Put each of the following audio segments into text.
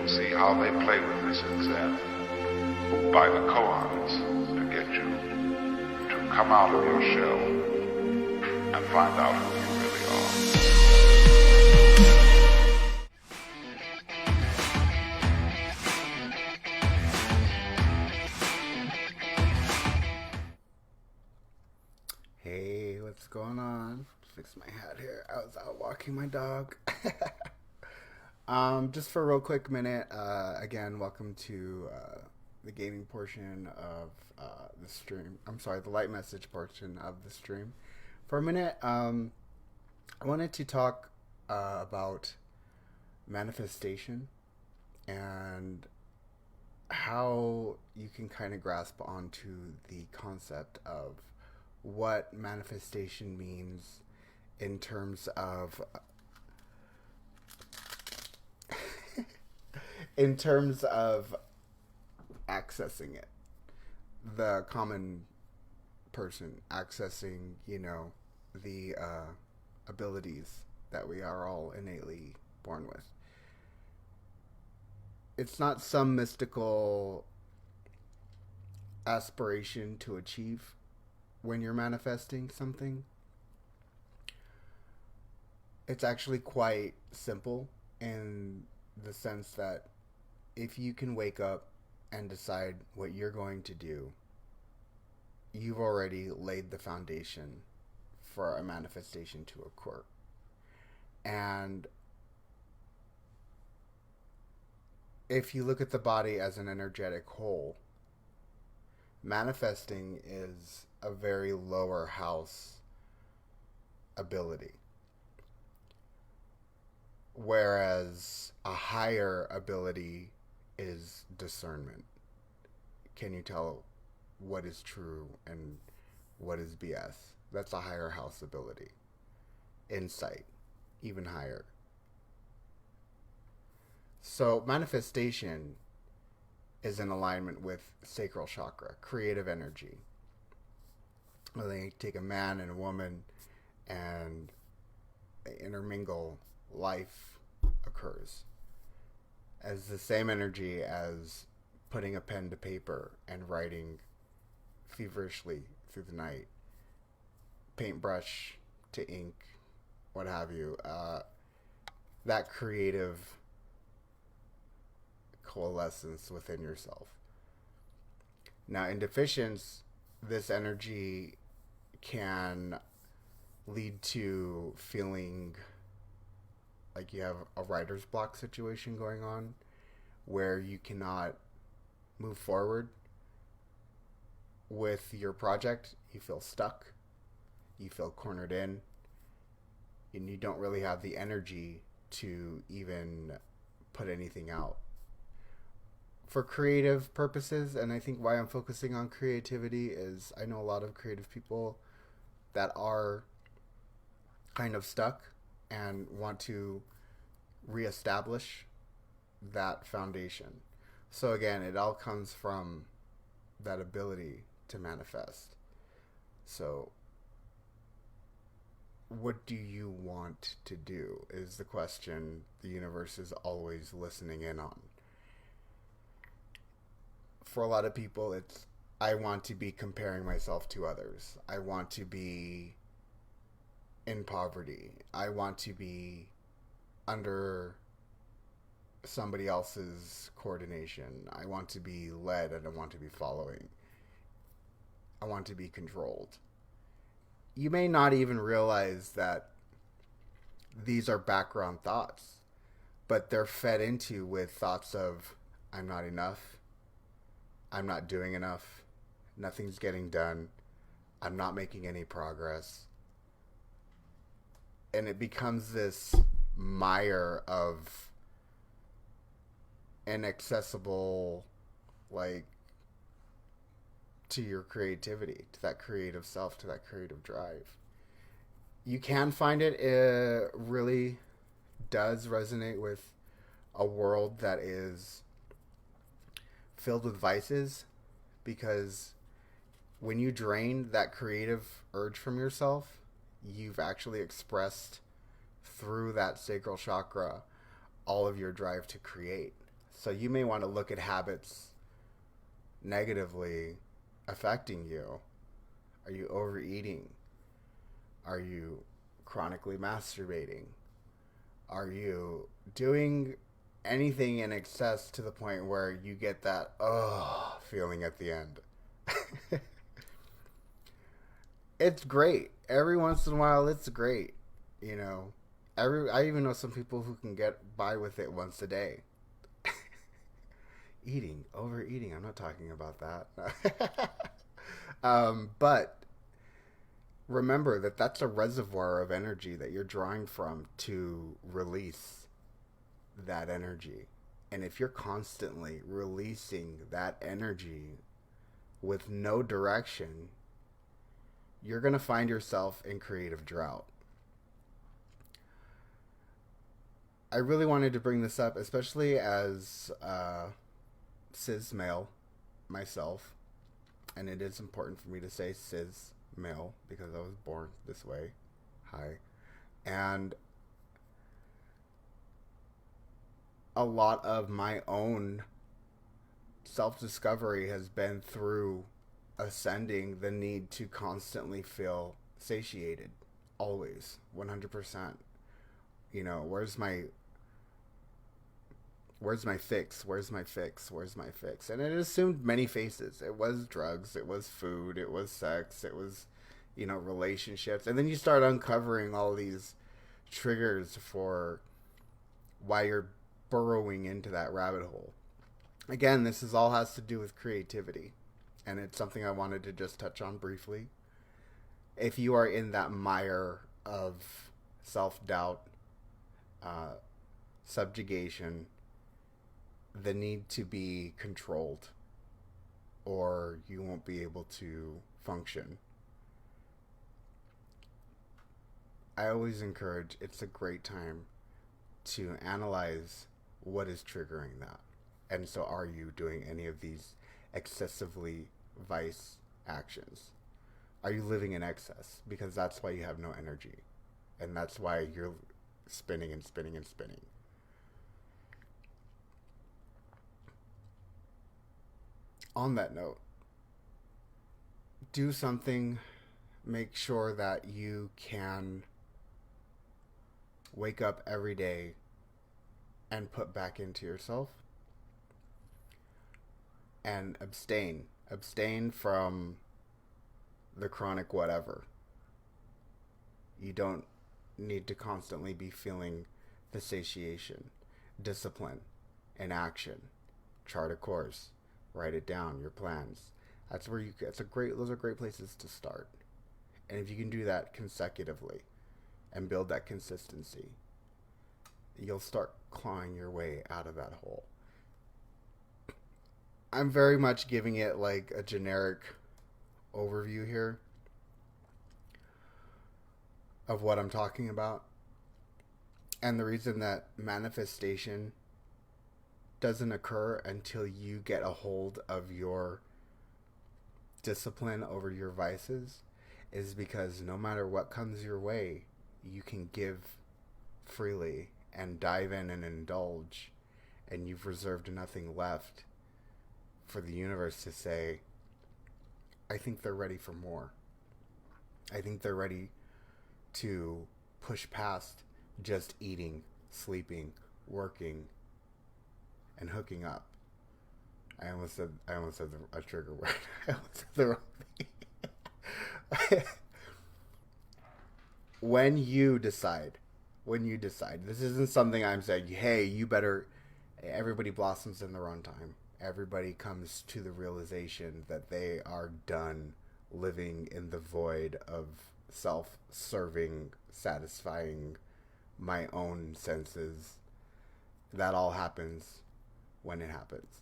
see how they play with this exam by the koans to get you to come out of your shell and find out who you really are. Hey, what's going on? Fix my hat here. I was out walking my dog. Just for a real quick minute, again, welcome to the gaming portion of the stream. I'm sorry, the light message portion of the stream. For a minute, I wanted to talk about manifestation and how you can kind of grasp onto the concept of what manifestation means in terms of accessing it. The common person accessing, the abilities that we are all innately born with. It's not some mystical aspiration to achieve when you're manifesting something. It's actually quite simple in the sense that if you can wake up and decide what you're going to do, you've already laid the foundation for a manifestation to occur. And if you look at the body as an energetic whole, manifesting is a very lower house ability. Whereas a higher ability is discernment. Can you tell what is true and what is BS? That's a higher house ability. Insight, even higher. So manifestation is in alignment with sacral chakra, creative energy. When they take a man and a woman and they intermingle, life occurs. As the same energy as putting a pen to paper and writing feverishly through the night, paintbrush to ink, what have you, that creative coalescence within yourself. Now, in deficiency, this energy can lead to feeling like you have a writer's block situation going on where you cannot move forward with your project. You feel stuck, you feel cornered in, and you don't really have the energy to even put anything out. For creative purposes, and I think why I'm focusing on creativity is I know a lot of creative people that are kind of stuck and want to reestablish that foundation. So again, it all comes from that ability to manifest. So what do you want to do is the question the universe is always listening in on. For a lot of people, it's, I want to be comparing myself to others. I want to be in poverty. I want to be under somebody else's coordination. I want to be led and I want to be following. I want to be controlled. You may not even realize that these are background thoughts, but they're fed into with thoughts of, I'm not enough. I'm not doing enough. Nothing's getting done. I'm not making any progress. And it becomes this mire of inaccessible, like, to your creativity, to that creative self, to that creative drive. You can find it really does resonate with a world that is filled with vices, because when you drain that creative urge from yourself, you've actually expressed through that sacral chakra all of your drive to create. So you may want to look at habits negatively affecting you. Are you overeating? Are you chronically masturbating? Are you doing anything in excess to the point where you get that feeling at the end? It's great. Every once in a while it's great. You know. I even know some people who can get by with it once a day. Overeating. I'm not talking about that. But remember that that's a reservoir of energy that you're drawing from to release that energy. And if you're constantly releasing that energy with no direction, you're going to find yourself in creative drought. I really wanted to bring this up, especially as cis male myself. And it is important for me to say cis male because I was born this way. Hi. And a lot of my own self-discovery has been through ascending the need to constantly feel satiated. Always. 100%. You know, where's my fix? Where's my fix? Where's my fix? And it assumed many faces. It was drugs. It was food. It was sex. It was, relationships. And then you start uncovering all these triggers for why you're burrowing into that rabbit hole. Again, this all has to do with creativity. And it's something I wanted to just touch on briefly. If you are in that mire of self-doubt, subjugation, the need to be controlled, or you won't be able to function. I always encourage, it's a great time to analyze what is triggering that. And so are you doing any of these excessively vice actions? Are you living in excess? Because that's why you have no energy. And that's why you're spinning and spinning and spinning. On that note, do something, make sure that you can wake up every day and put back into yourself. And abstain. Abstain from the chronic whatever. You don't need to constantly be feeling the satiation. Discipline and action. Chart a course. Write it down, your plans. Those are great places to start. And if you can do that consecutively and build that consistency, you'll start clawing your way out of that hole. I'm very much giving it like a generic overview here of what I'm talking about. And the reason that manifestation doesn't occur until you get a hold of your discipline over your vices is because no matter what comes your way, you can give freely and dive in and indulge, and you've reserved nothing left for the universe to say, I think they're ready for more. I think they're ready to push past just eating, sleeping, working, and hooking up. I almost said a trigger word. I almost said the wrong thing. When you decide, this isn't something I'm saying, hey, everybody blossoms in their own time. Everybody comes to the realization that they are done living in the void of self-serving, satisfying my own senses. That all happens when it happens.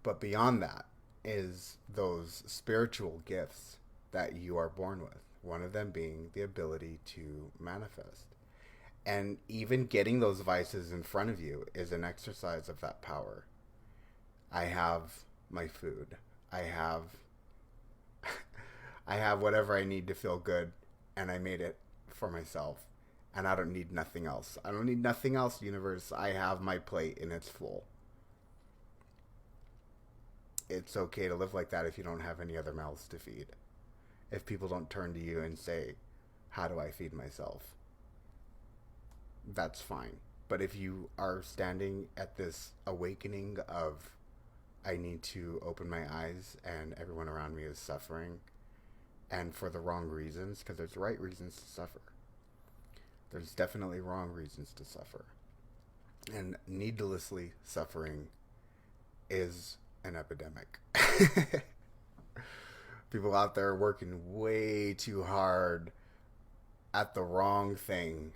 But beyond that is those spiritual gifts that you are born with. One of them being the ability to manifest. And even getting those vices in front of you is an exercise of that power. I have my food. I have whatever I need to feel good, and I made it for myself. And I don't need nothing else. I don't need nothing else, universe. I have my plate and it's full. It's okay to live like that if you don't have any other mouths to feed. If people don't turn to you and say, how do I feed myself? That's fine. But if you are standing at this awakening of, I need to open my eyes and everyone around me is suffering, and for the wrong reasons, because there's right reasons to suffer. There's definitely wrong reasons to suffer. And needlessly suffering is an epidemic. People out there working way too hard at the wrong thing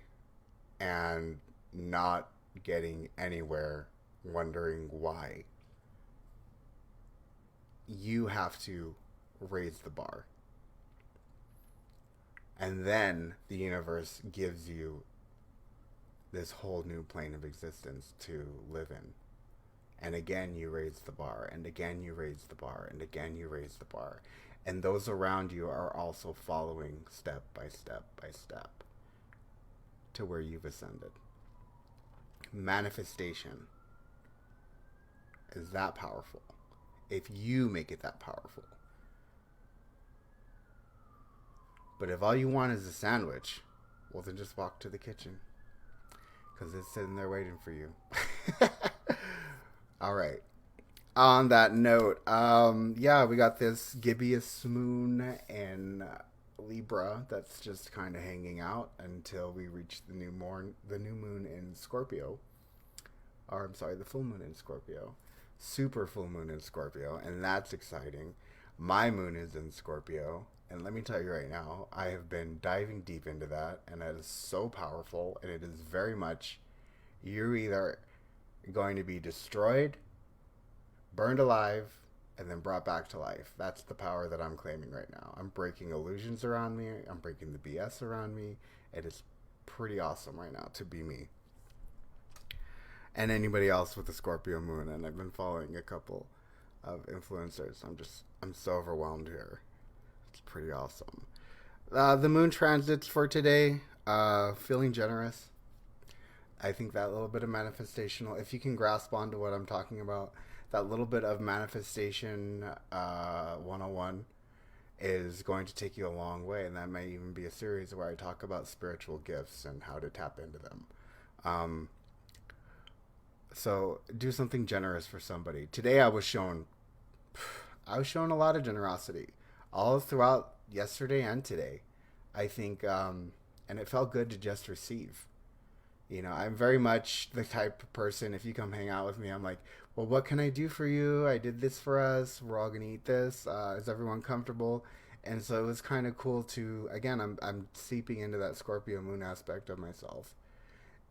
and not getting anywhere, wondering why. You have to raise the bar. And then the universe gives you this whole new plane of existence to live in. And again, you raise the bar, and again, you raise the bar, and again, you raise the bar. And those around you are also following step by step by step to where you've ascended. Manifestation is that powerful if you make it that powerful. But if all you want is a sandwich, well, then just walk to the kitchen, because it's sitting there waiting for you. All right. On that note, we got this gibbous moon in Libra that's just kind of hanging out until we reach the new moon in Scorpio. Or, I'm sorry, the full moon in Scorpio. Super full moon in Scorpio, and that's exciting. My moon is in Scorpio, and let me tell you right now, I have been diving deep into that, and that is so powerful, and it is very much, you're either going to be destroyed, burned alive, and then brought back to life. That's the power that I'm claiming right now. I'm breaking illusions around me. I'm breaking the BS around me. It is pretty awesome right now to be me. And anybody else with the Scorpio moon, and I've been following a couple of influencers. I'm so overwhelmed here. It's pretty awesome. The moon transits for today, feeling generous. I think that little bit of manifestational, if you can grasp onto what I'm talking about, that little bit of manifestation 101 is going to take you a long way. And that may even be a series where I talk about spiritual gifts and how to tap into them. So do something generous for somebody. Today I was shown a lot of generosity all throughout yesterday and today. I think, and it felt good to just receive. You know, I'm very much the type of person, if you come hang out with me, I'm like, well, what can I do for you? I did this for us. We're all going to eat this. Is everyone comfortable? And so it was kind of cool to, again, I'm seeping into that Scorpio moon aspect of myself.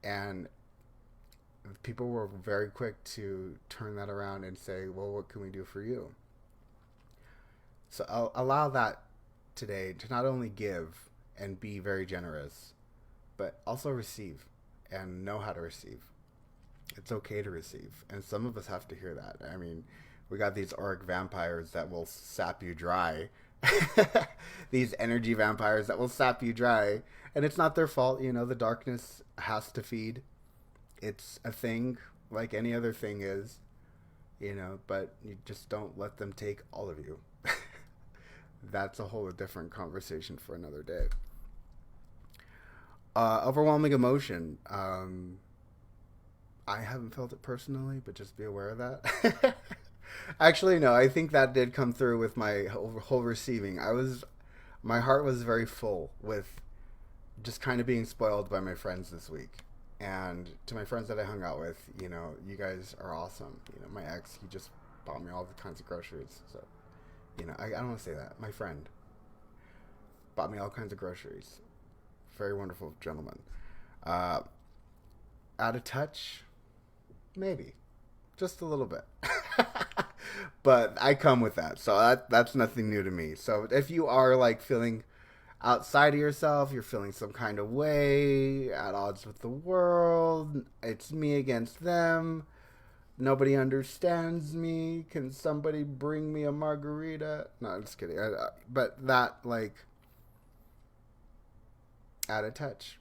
And people were very quick to turn that around and say, well, what can we do for you? So I'll allow that today to not only give and be very generous, but also receive and know how to receive. It's okay to receive. And some of us have to hear that. I mean, we got these auric vampires that will sap you dry. These energy vampires that will sap you dry. And it's not their fault. You know, the darkness has to feed. It's a thing like any other thing is, you know, but you just don't let them take all of you. That's a whole different conversation for another day. Overwhelming emotion. I haven't felt it personally, but just be aware of that. Actually, no, I think that did come through with my whole receiving. My heart was very full with just kind of being spoiled by my friends this week. And to my friends that I hung out with, you know, you guys are awesome. You know, my ex, he just bought me all the kinds of groceries. So, you know, I don't want to say that. My friend bought me all kinds of groceries. Very wonderful gentleman. Out of touch? Maybe. Just a little bit. But I come with that. So that's nothing new to me. So if you are like feeling outside of yourself, you're feeling some kind of way, at odds with the world, it's me against them, nobody understands me, can somebody bring me a margarita? No, I'm just kidding. But that, like, out of touch.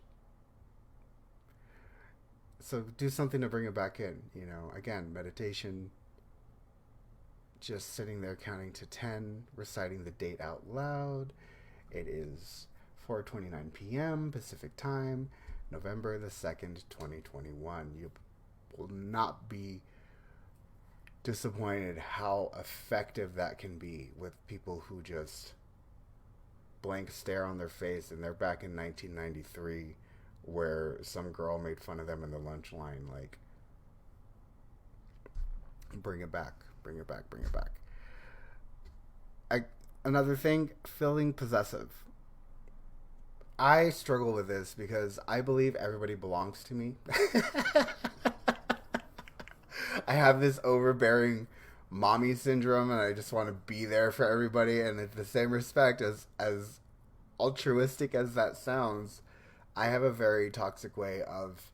So do something to bring it back in. You know, again, meditation, just sitting there counting to 10, reciting the date out loud. It is 4:29 p.m. Pacific Time, November the 2nd, 2021. You will not be disappointed how effective that can be with people who just blank stare on their face and they're back in 1993 where some girl made fun of them in the lunch line. Like, bring it back, bring it back, bring it back. Another thing, feeling possessive. I struggle with this because I believe everybody belongs to me. I have this overbearing mommy syndrome, and I just want to be there for everybody. And in the same respect, as altruistic as that sounds, I have a very toxic way of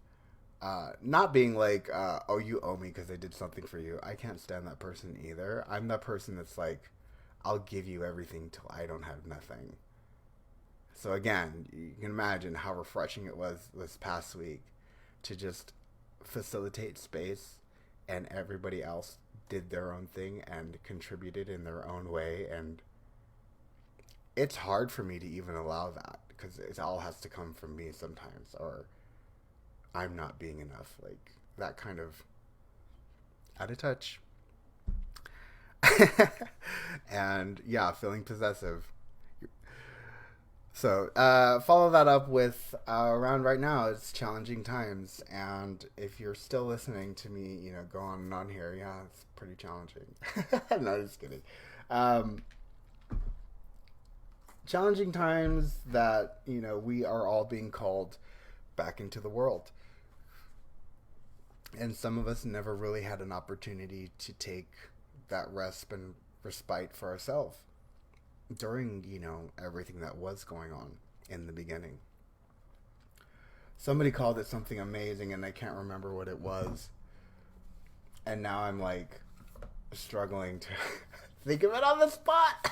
not being like, oh, you owe me because I did something for you. I can't stand that person either. I'm that person that's like, I'll give you everything till I don't have nothing. So again, you can imagine how refreshing it was this past week to just facilitate space, and everybody else did their own thing and contributed in their own way. And it's hard for me to even allow that because it all has to come from me sometimes, or I'm not being enough. Like, that kind of out of touch. And yeah, feeling possessive. So follow that up with around right now, it's challenging times. And if you're still listening to me, you know, go on and on here. Yeah, it's pretty challenging. No, just kidding. Challenging times that, you know, we are all being called back into the world. And some of us never really had an opportunity to take that respite for ourselves during, you know, everything that was going on in the beginning. Somebody called it something amazing, and I can't remember what it was. And now I'm like struggling to think of it on the spot.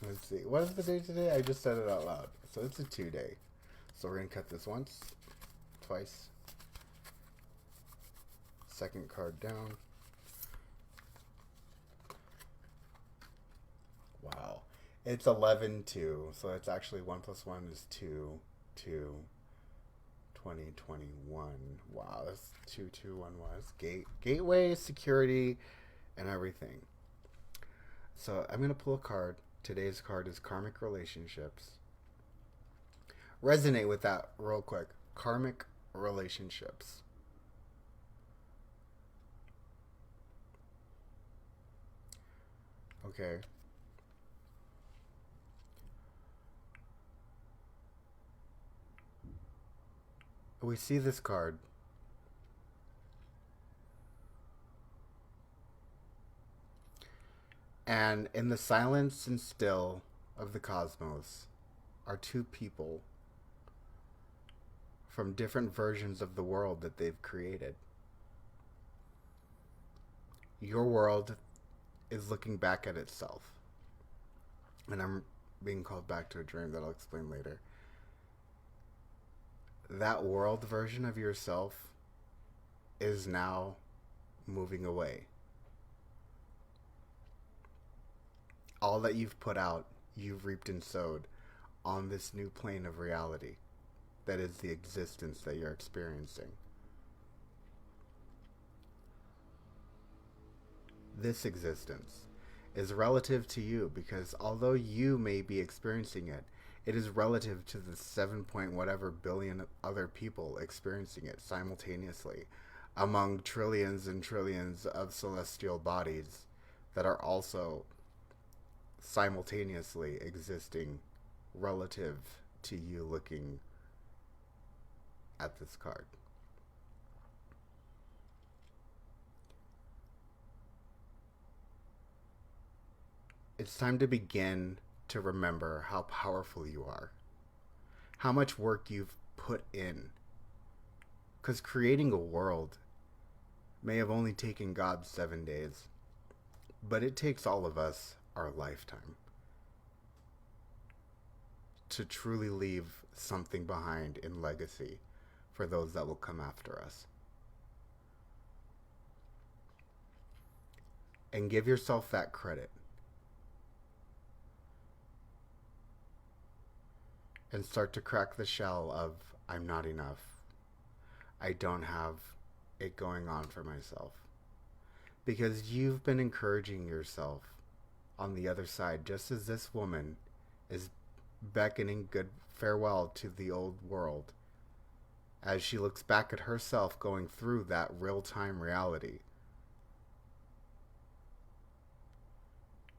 Let's see. What is the day today? I just said it out loud. So it's a 2-day. So we're going to cut this once, twice. Second card down. Wow. It's 11-2. So it's actually 1 + 1 is 2. 2021. Wow. That's 2211. Gateway, security, and everything. So I'm going to pull a card. Today's card is Karmic Relationships. Resonate with that real quick. Karmic Relationships. Okay. We see this card. And in the silence and still of the cosmos are two people from different versions of the world that they've created. Your world is looking back at itself. And I'm being called back to a dream that I'll explain later. That world version of yourself is now moving away. All that you've put out, you've reaped and sowed on this new plane of reality that is the existence that you're experiencing. This existence is relative to you because although you may be experiencing it, it is relative to the 7 point whatever billion other people experiencing it simultaneously among trillions and trillions of celestial bodies that are also simultaneously existing relative to you looking at this card. It's time to begin to remember how powerful you are, how much work you've put in. Because creating a world may have only taken God 7 days, but it takes all of us our lifetime. to truly leave something behind in legacy for those that will come after us. And give yourself that credit. And start to crack the shell of, I'm not enough. I don't have it going on for myself. Because you've been encouraging yourself on the other side, just as this woman is beckoning good farewell to the old world as she looks back at herself going through that real-time reality.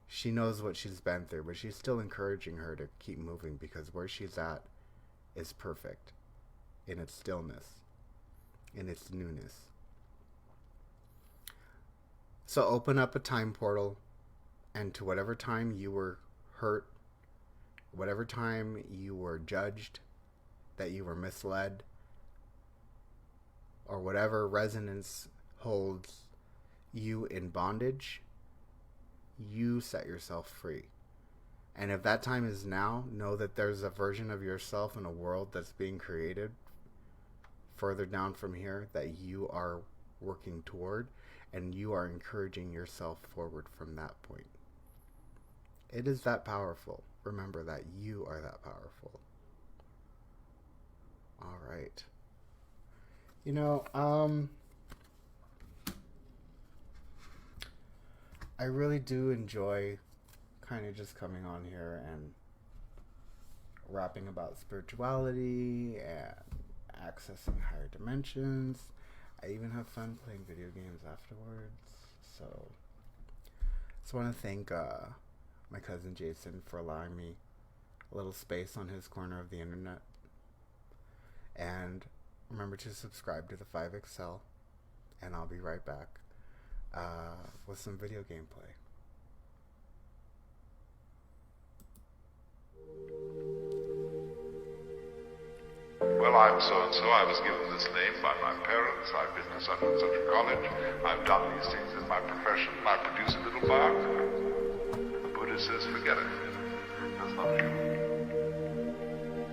She knows what she's been through, but she's still encouraging her to keep moving, because where she's at is perfect in its stillness, in its newness. So open up a time portal, and to whatever time you were hurt, whatever time you were judged, that you were misled, or whatever resonance holds you in bondage, you set yourself free. And if that time is now, know that there's a version of yourself in a world that's being created further down from here that you are working toward, and you are encouraging yourself forward from that point. It is that powerful. Remember that you are that powerful. All right. You know, I really do enjoy kind of just coming on here and rapping about spirituality and accessing higher dimensions. I even have fun playing video games afterwards. So just want to thank my cousin Jason for allowing me a little space on his corner of the internet. And remember to subscribe to the 5XL, and I'll be right back with some video gameplay. Well, I'm so-and-so. I was given this name by my parents. I've been to such and such a college. I've done these things as my profession. I produce a little biography. The Buddha says, forget it. That's not you.